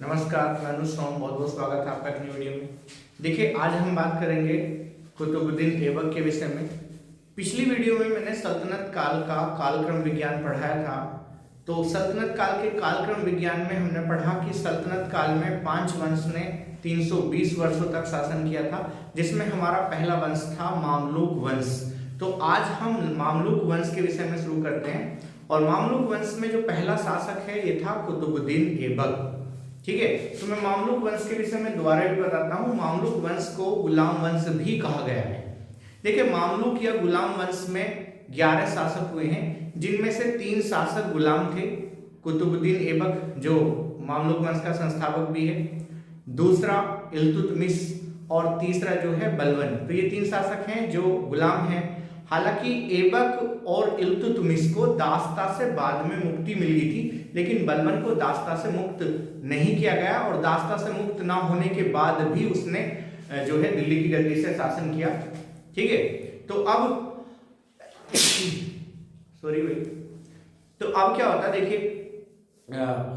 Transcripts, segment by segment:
नमस्कार, मैं अनुज सोम, बहुत बहुत स्वागत है आपका एक न्यू वीडियो में। देखिए, आज हम बात करेंगे कुतुबुद्दीन ऐबक के विषय में। पिछली वीडियो में मैंने सल्तनत काल का कालक्रम विज्ञान पढ़ाया था। तो सल्तनत काल के कालक्रम विज्ञान में हमने पढ़ा कि सल्तनत काल में 5 वंश ने 320 वर्षों तक शासन किया था, जिसमें हमारा पहला वंश था मामलुक वंश। तो आज हम मामलुक वंश के विषय में शुरू करते हैं। और मामलुक वंश में जो पहला शासक है ये था कुतुबुद्दीन ऐबक। ठीक है, तो मैं मामलुक वंश के विषय में दोबारा भी बताता हूँ। मामलुक वंश को गुलाम वंश भी कहा गया है। देखिए, मामलुक या गुलाम वंश में 11 शासक हुए हैं, जिनमें से 3 शासक गुलाम थे। कुतुबुद्दीन ऐबक जो मामलुक वंश का संस्थापक भी है, दूसरा इल्तुतमिश और तीसरा जो है बलबन। तो ये 3 शासक हैं जो गुलाम हैं। हालांकि ऐबक और इल्तुतमिश को दास्ता से बाद में मुक्ति मिल गई थी, लेकिन बलबन को दास्ता से मुक्त नहीं किया गया। और दास्ता से मुक्त ना होने के बाद भी उसने जो है दिल्ली की गद्दी से शासन किया। ठीक है, तो अब सॉरी भाई, तो अब क्या होता है, देखिए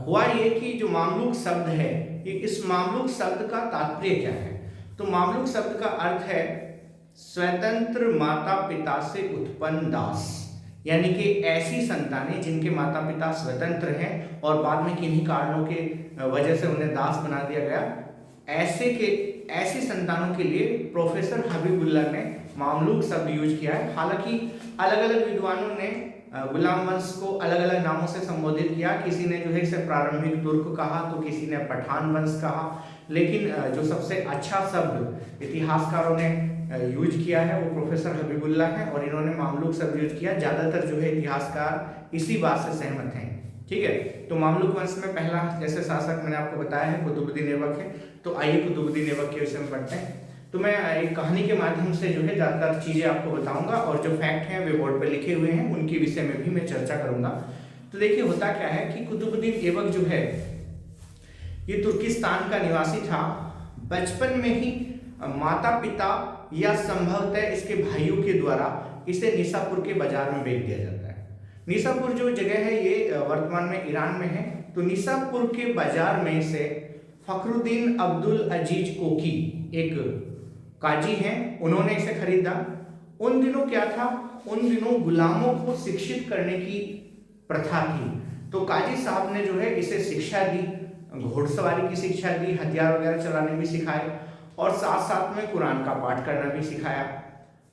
हुआ ये कि जो मामलुक शब्द है, ये इस मामलुक शब्द का तात्पर्य क्या है। तो मामलुक शब्द का अर्थ है स्वतंत्र माता पिता से उत्पन्न दास, यानी कि ऐसी संतानें जिनके माता पिता स्वतंत्र हैं और बाद में किन्हीं कारणों के वजह से उन्हें दास बना दिया गया, ऐसी संतानों के लिए प्रोफेसर हबीबुल्लाह ने मामलुक शब्द यूज किया है। हालांकि अलग अलग विद्वानों ने गुलाम वंश को अलग अलग नामों से संबोधित किया। किसी ने जो है इसे प्रारंभिक तुर्क कहा, तो किसी ने पठान वंश कहा, लेकिन जो सबसे अच्छा शब्द इतिहासकारों ने यूज किया है वो प्रोफेसर हबीबुल्लाह है, और इन्होंने मामलुक शब्द यूज किया। ज्यादातर जो है इतिहासकार इसी बात से सहमत हैं। ठीक है, तो मामलुक वंश में पहला जैसे शासक मैंने आपको बताया है कुतुबुद्दीन ऐबक है। तो आइए कुतुबुद्दीन ऐबक के विषय में पढ़ते हैं। तो मैं एक कहानी के माध्यम से जो है ज्यादातर चीजें आपको बताऊंगा, और जो फैक्ट हैं वे बोर्ड पे लिखे हुए हैं, उनके विषय में भी मैं चर्चा करूंगा। तो देखिए, होता क्या है कि कुतुबुद्दीन ऐबक जो है ये तुर्किस्तान का निवासी था। बचपन में ही माता पिता या संभवतः इसके भाइयों के द्वारा इसे निसापुर के बाजार में बेच दिया जाता है। निसापुर जो जगह है ये वर्तमान में ईरान में है। तो निसापुर के बाजार में इसे फखरुद्दीन अब्दुल अजीज कोकी, एक काजी हैं, उन्होंने इसे खरीदा। उन दिनों क्या था, उन दिनों गुलामों को शिक्षित करने की प्रथा थी। तो काजी साहब ने जो है इसे शिक्षा दी, घोड़सवारी की शिक्षा दी, हथियार वगैरह चलाने भी सिखाए, और साथ साथ में कुरान का पाठ करना भी सिखाया।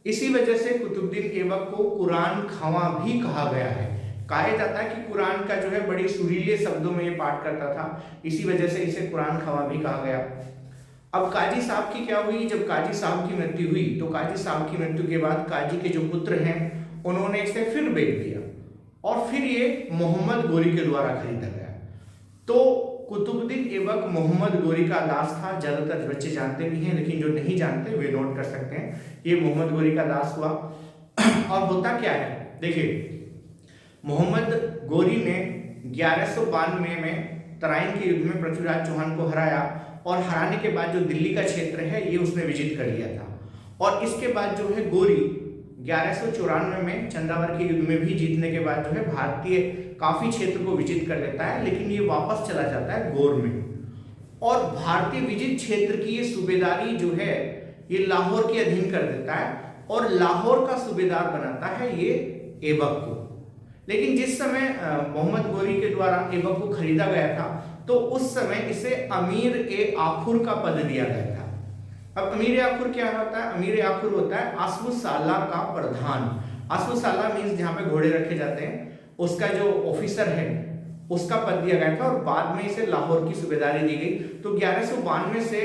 इसी वजह से कुतुबुद्दीन ऐबक को कुरान खवां भी कहा गया है। कहा जाता है कि कुरान का जो है बड़े सुरीले शब्दों में ये पाठ करता था, इसी वजह से इसे कुरान खवां भी कहा गया। अब काजी साहब की क्या हुई, जब काजी साहब की मृत्यु हुई तो काजी साहब की मृत्यु के बाद काजी के जो पुत्र हैं उन्होंने इसे फिर बेच दिया, और फिर ये मोहम्मद गोरी के द्वारा खरीदा गया। तो कुतुबुद्दीन ऐबक मोहम्मद गोरी का दास था। ज्यादातर बच्चे जानते भी हैं, लेकिन जो नहीं जानते वे नोट कर सकते हैं, ये मोहम्मद गोरी का दास हुआ। और होता क्या है, देखिए, मोहम्मद गोरी ने 1192 में तराइन के युद्ध में पृथ्वीराज चौहान को हराया, और हराने के बाद जो दिल्ली का क्षेत्र है ये उसने विजित कर लिया था। और इसके बाद जो है गोरी 1194 में चंदावर के युद्ध में भी जीतने के बाद जो है भारतीय काफी क्षेत्र को विजित कर लेता है, लेकिन ये वापस चला जाता है गौर में। और भारतीय विजित क्षेत्र की ये सूबेदारी जो है ये लाहौर के अधीन कर देता है, और लाहौर का सूबेदार बनाता है ये ऐबक को। लेकिन जिस समय मोहम्मद गोरी के द्वारा ऐबक को खरीदा गया था, तो उस समय इसे अमीर ए आखुर का पद दिया गया था। अब अमीर ए आखुर क्या होता है, अमीर ए आखुर होता है अस्वसाला का प्रधान। अस्वसाला मीन्स जहां पे घोड़े रखे जाते हैं, उसका जो ऑफिसर है उसका पद दिया गया था, और बाद में इसे लाहौर की सूबेदारी दी गई। तो 1192 से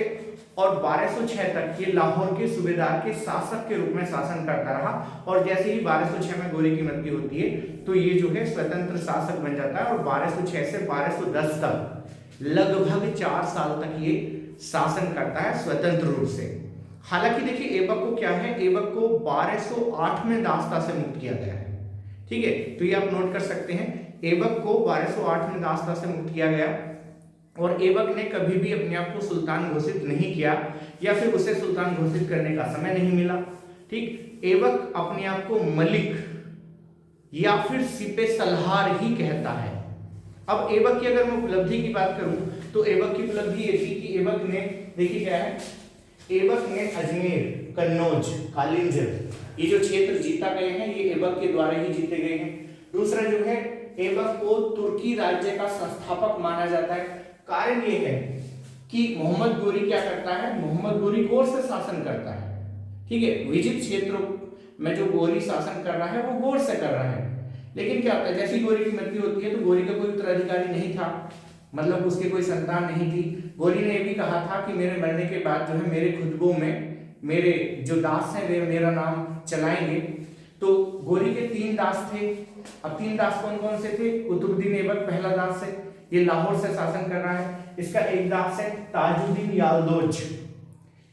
और 1206 तक ये लाहौर के सूबेदार के शासक के रूप में शासन करता रहा। और जैसे ही 1206 में गोरी की मृत्यु होती है तो ये जो है स्वतंत्र शासक बन जाता है, और 1206 से 1210 तक लगभग 4 साल तक ये शासन करता है स्वतंत्र रूप से। हालांकि देखिए, ऐबक को क्या है, ऐबक को 1208 में दास्ता से मुक्त किया गया है। ठीक है, तो ये आप नोट कर सकते हैं, ऐबक को 1208 में दास्ता से मुक्त किया गया। और ऐबक ने कभी भी अपने आप को सुल्तान घोषित नहीं किया, या फिर उसे सुल्तान घोषित करने का समय नहीं मिला। ठीक, ऐबक अपने आप को मलिक या फिर सिपे सल्हार ही कहता है। अब ऐबक की अगर मैं उपलब्धि की बात करूं तो ऐबक की उपलब्धि ये थी कि ऐबक ने, देखिए क्या है, ऐबक ने अजमेर, कन्नौज, कालिंजर, ये जो क्षेत्र जीता गए हैं ये ऐबक के द्वारा ही जीते गए हैं। दूसरा जो है, ऐबक को तुर्की राज्य का संस्थापक माना जाता है। कारण ये है कि मोहम्मद गोरी क्या करता है, मोहम्मद गोरी गौर से शासन करता है, ठीक है, विजित क्षेत्रों में जो गोरी शासन कर रहा है वो गौर से कर रहा है। लेकिन क्या होता है, जैसी गोरी की मृत्यु होती है तो गोरी का कोई उत्तराधिकारी नहीं था, मतलब उसके कोई संतान नहीं थी। गोरी ने ये भी कहा था कि मेरे मरने के बाद जो है मेरे खुतबों में मेरे जो दास हैं वे मेरा नाम चलाएंगे। तो गोरी के 3 दास थे। अब 3 दास कौन कौन से थे? कुतुबुद्दीन ऐबक पहला दास है, ये लाहौर से शासन कर रहा है। इसका एक दास है ताजुद्दीन यालदोज,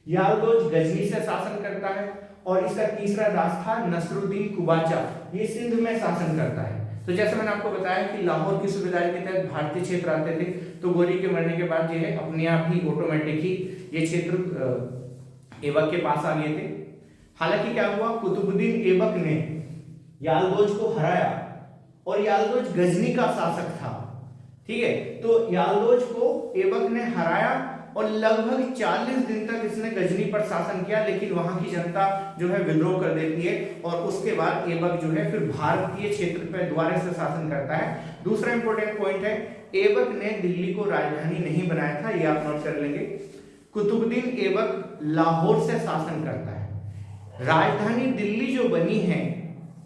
यालदोज गजनी से शासन करता है। और इसका तीसरा दास था नसरुद्दीन कुबाचा, ये सिंध में शासन करता है। तो जैसे मैंने आपको बताया कि लाहौर की सूबेदारी के तहत भारतीय क्षेत्र आते थे, तो गोरी के मरने के बाद जो है अपने आप ही ऑटोमेटिक ही ये क्षेत्र ऐबक के पास आ गए थे। हालांकि क्या हुआ, कुतुबुद्दीन ऐबक ने यालदोज को हराया और यालदोज गजनी का शासक था, ठीक है। तो यालदोज को ऐबक ने हराया और लगभग 40 दिन तक इसने गजनी पर शासन किया, लेकिन वहां की जनता जो है विद्रोह कर देती है और उसके बाद ऐबक जो है फिर भारतीय क्षेत्र पर दोबारा से शासन करता है। दूसरा इंपॉर्टेंट पॉइंट है, ऐबक ने दिल्ली को राजधानी नहीं बनाया था, ये आप नोट कर लेंगे। कुतुबुद्दीन ऐबक लाहौर से शासन करता है। राजधानी दिल्ली जो बनी है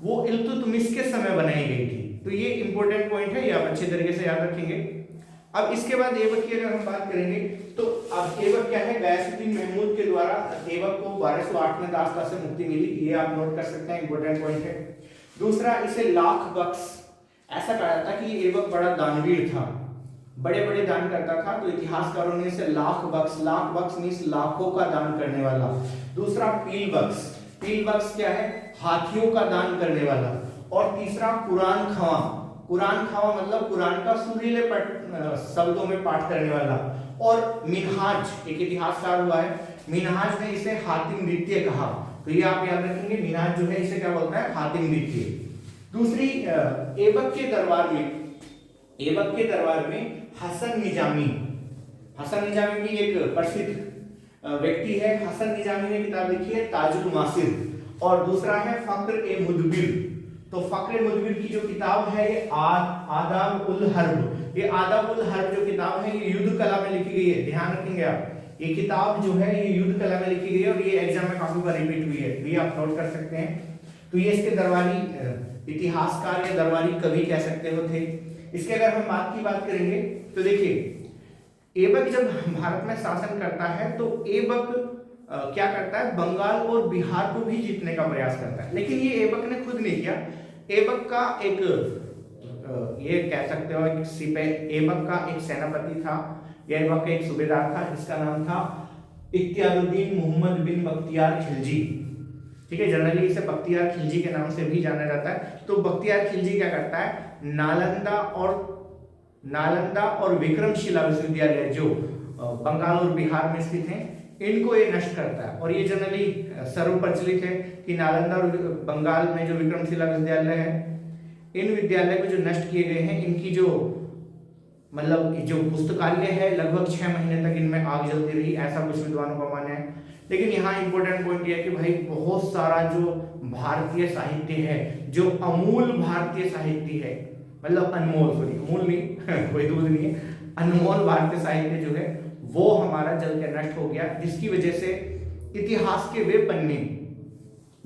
वो इल्तुतमिश के समय बनाई गई थी, तो ये इंपॉर्टेंट पॉइंट है, ये आप अच्छे तरीके से याद रखेंगे। अब इसके बाद ऐबक की अगर हम बात करेंगे तो अब ऐबक क्या है, गयासुद्दीन महमूद के द्वारा ऐबक को 1208 में दासता से मुक्ति मिली, ये आप नोट कर सकते हैं, इंपॉर्टेंट पॉइंट है। दूसरा, इसे लाख बख्श, ऐसा कहा जाता है कि ऐबक बड़ा दानवीर था, बड़े बड़े दान करता था, तो इतिहासकारों ने इसे लाख बख्श मींस लाखों का दान करने वाला। दूसरा पील बख्श क्या है, हाथियों का दान करने वाला। और तीसरा कुरान खवा मतलब कुरान का सुरीले शब्दों में पाठ करने वाला। और मिनहाज, एक इतिहासकार हुआ है, मिनहाज ने इसे हातिम द्वितीय कहा, तो ये आप याद रखेंगे, मिनहाज जो है इसे क्या बोलता है, हातिम द्वितीय। दूसरी, ऐबक के दरबार में हसन निजामी भी एक प्रसिद्ध व्यक्ति है। हसन निजामी ने किताब लिखी है ताजुल मासिर। और दूसरा है फक्र-ए-मुदबिर, तो फक्र-ए-मुदबिर की जो किताब है ये आदाब उल हर्ब, ये आदाब उल हर्ब जो किताब है ये युद्ध कला में लिखी गई है, ध्यान रखेंगे आप, ये किताब जो है ये युद्ध कला में लिखी गई है और ये एग्जाम में काफी बार रिपीट हुई है, तो ये आप नोट कर सकते हैं। तो ये इसके दरबारी इतिहासकार या दरबारी कवि कह सकते हो थे। इसके अगर हम बात करेंगे तो देखिए, ऐबक जब भारत में शासन करता है तो ऐबक क्या करता है, बंगाल और बिहार को भी जीतने का प्रयास करता है, लेकिन ये ऐबक ने खुद नहीं किया। ऐबक का एक ये कह सकते हो एक सिपाही, ऐबक का एक सेनापति था, ऐबक का एक सूबेदार था जिसका नाम था इख्तियारुद्दीन मोहम्मद बिन बख्तियार खिलजी, ठीक है, जनरली इसे बख्तियार खिलजी के नाम से भी जाना जाता है। तो बख्तियार खिलजी क्या करता है, नालंदा और विक्रमशिला विश्वविद्यालय जो बंगाल और बिहार में स्थित हैं, इनको ये नष्ट करता है। और ये जनरली सर्वप्रचलित है कि नालंदा और बंगाल में जो विक्रमशिला विश्वविद्यालय है, इन विद्यालय को जो नष्ट किए गए हैं, इनकी जो मतलब जो पुस्तकालय है लगभग 6 महीने तक इनमें आग जलती रही, ऐसा कुछ विद्वानों का मानना है। लेकिन यहाँ इंपॉर्टेंट पॉइंट ये है कि भाई बहुत सारा जो भारतीय साहित्य है, जो अमूल भारतीय साहित्य है, मतलब अनमोल, सॉरी अमूल नहीं कोई दूध नहीं है, अनमोल भारतीय साहित्य जो है वो हमारा जल के नष्ट हो गया, जिसकी वजह से इतिहास के वे पन्ने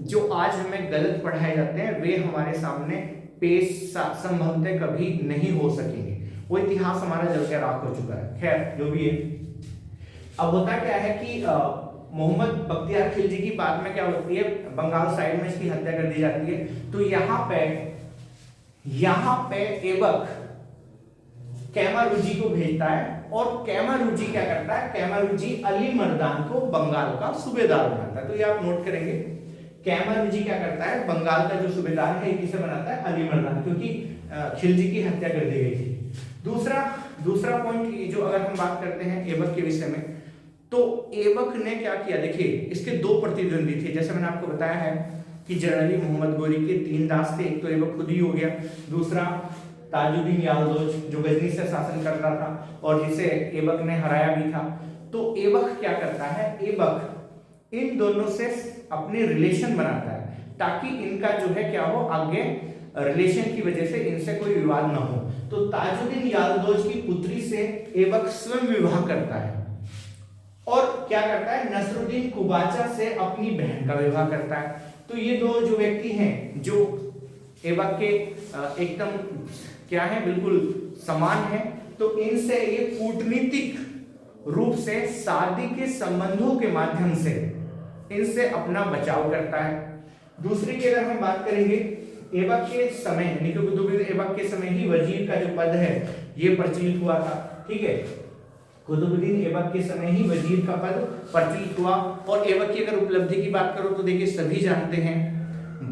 जो आज हमें गलत पढ़ाए जाते हैं वे हमारे सामने पेश संभवतः कभी नहीं हो सकेंगे, वो इतिहास हमारा जल के राख हो चुका है। खैर जो भी है, अब होता क्या है कि मोहम्मद बख्तियार खिलजी की बाद में क्या होती है, बंगाल साइड में इसकी हत्या कर दी जाती है। तो यहाँ पे ऐबक कैमारुजी को भेजता है और कैमारुजी क्या करता है, कैमारुजी अली मर्दान को बंगाल का सूबेदार बनाता है। तो ये आप नोट करेंगे, कैमारुजी क्या करता है, बंगाल का जो सूबेदार है किसे बनाता है, अली मर्दान, क्योंकि खिलजी की हत्या कर दी गई थी। दूसरा पॉइंट जो अगर हम बात करते हैं ऐबक के विषय में, तो ऐबक ने क्या किया, देखिए इसके 2 प्रतिद्वंदी थे, जैसे मैंने आपको बताया है कि जनरली मोहम्मद गोरी के 3 दास थे, एक तो ऐबक खुद ही हो गया, दूसरा ताजुद्दीन यालदोज जो गजनी से शासन कर रहा था और जिसे ऐबक ने हराया भी था। तो ऐबक क्या करता है, ऐबक इन दोनों से अपने रिलेशन बनाता है ताकि इनका जो है क्या हो, आगे रिलेशन की वजह से इनसे कोई विवाद ना हो। तो ताजुद्दीन यालदोज की पुत्री से ऐबक स्वयं विवाह करता है और क्या करता है, नसरुद्दीन कुबाचा से अपनी बहन का विवाह करता है। तो ये दो जो व्यक्ति हैं जो ऐबक के एकदम क्या है, बिल्कुल समान है। तो इनसे ये कूटनीतिक रूप से शादी के संबंधों के माध्यम से इनसे अपना बचाव करता है। दूसरी की अगर हम बात करेंगे, ऐबक के समय यानी कि कुतुबुद्दीन ऐबक के समय ही वजीर का जो पद है ये प्रचलित हुआ था। ठीक है, कुतुबुद्दीन ऐबक के समय ही वजीर का पद प्रचलित हुआ। और ऐबक की अगर उपलब्धि की बात करो तो देखिए सभी जानते हैं,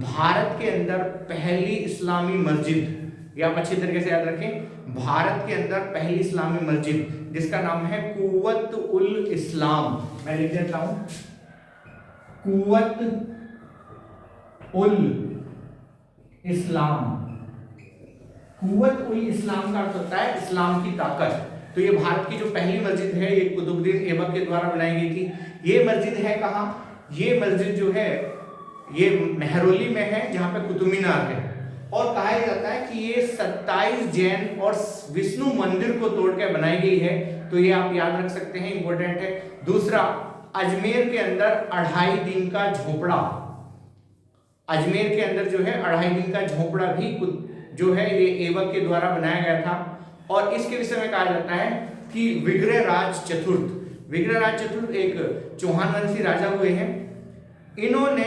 भारत के अंदर पहली इस्लामी मस्जिद, या आप अच्छी तरीके से याद रखें, भारत के अंदर पहली इस्लामी मस्जिद जिसका नाम है कुव्वत उल इस्लाम, मैं लिख देता हूं, कुव्वत उल इस्लाम। कुव्वत उल इस्लाम का अर्थ होता है इस्लाम की ताकत। तो ये भारत की जो पहली मस्जिद है ये कुतुबुद्दीन ऐबक के द्वारा बनाई गई थी। ये मस्जिद है कहाँ, ये मस्जिद जो है ये मेहरौली में है जहां पे कुतुब मीनार है। और कहा जाता है कि ये 27 जैन और विष्णु मंदिर को तोड़कर बनाई गई है। तो ये आप याद रख सकते हैं, इंपॉर्टेंट है। दूसरा, अजमेर के अंदर 2.5 दिन का झोपड़ा, अजमेर के अंदर जो है 2.5 दिन का झोपड़ा भी जो है ये ऐबक के द्वारा बनाया गया था। और इसके विषय में कहा जाता है कि विग्रहराज चतुर्थ, विग्रहराज चतुर्थ एक चौहान वंशी राजा हुए हैं, इन्होंने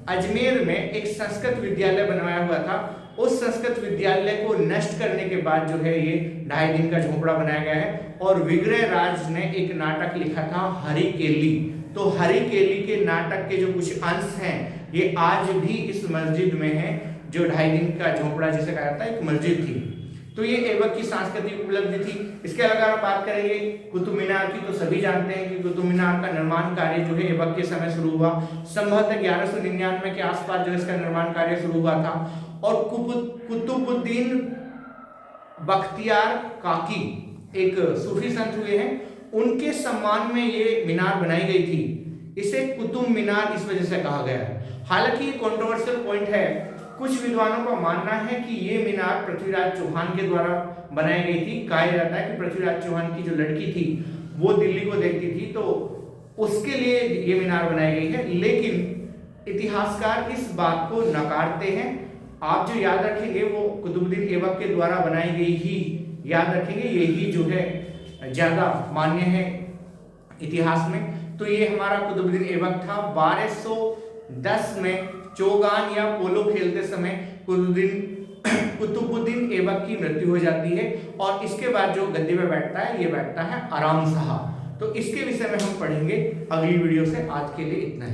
अजमेर में एक संस्कृत विद्यालय बनवाया हुआ था। उस संस्कृत विद्यालय को नष्ट करने के बाद जो है ये 2.5 दिन का झोपड़ा बनाया गया है। और विग्रहराज ने एक नाटक लिखा था हरिकेली। तो हरिकेली के नाटक के जो कुछ अंश हैं ये आज भी इस मस्जिद में है, जो 2.5 दिन का झोपड़ा जिसे कहा जाता है एक मस्जिद थी। तो ये ऐबक की सांस्कृतिक उपलब्धि थी। इसके अलावा अगर बात करेंगे कुतुब मीनार की, तो सभी जानते हैं कि कुतुब मीनार का निर्माण कार्य जो है ऐबक के समय शुरू हुआ। संभवतः 1199 के आसपास जो इसका निर्माण कार्य शुरू हुआ था। और कुतुबुद्दीन बख्तियार काकी एक सूफी संत हुए हैं, उनके सम्मान में ये मीनार बनाई गई थी। इसे कुतुब मीनार इस वजह से कहा गया है। हालांकि ये कंट्रोवर्शियल पॉइंट है, कुछ विद्वानों का मानना है कि ये मीनार पृथ्वीराज चौहान के द्वारा बनाई गई थी। कहा जाता है कि पृथ्वीराज चौहान की जो लड़की थी वो दिल्ली को देखती थी, तो उसके लिए ये मीनार बनाई गई है। लेकिन इतिहासकार इस बात को नकारते हैं। आप जो याद रखेंगे वो कुतुबुद्दीन ऐबक के द्वारा बनाई गई ही याद रखेंगे, यही जो है ज्यादा मान्य है इतिहास में। तो ये हमारा कुतुबुद्दीन ऐबक था। 1210 में चौगान या पोलो खेलते समय कुतुबुद्दीन ऐबक की मृत्यु हो जाती है। और इसके बाद जो गद्दी पे बैठता है ये बैठता है आराम शाह। तो इसके विषय में हम पढ़ेंगे अगली वीडियो से। आज के लिए इतना ही।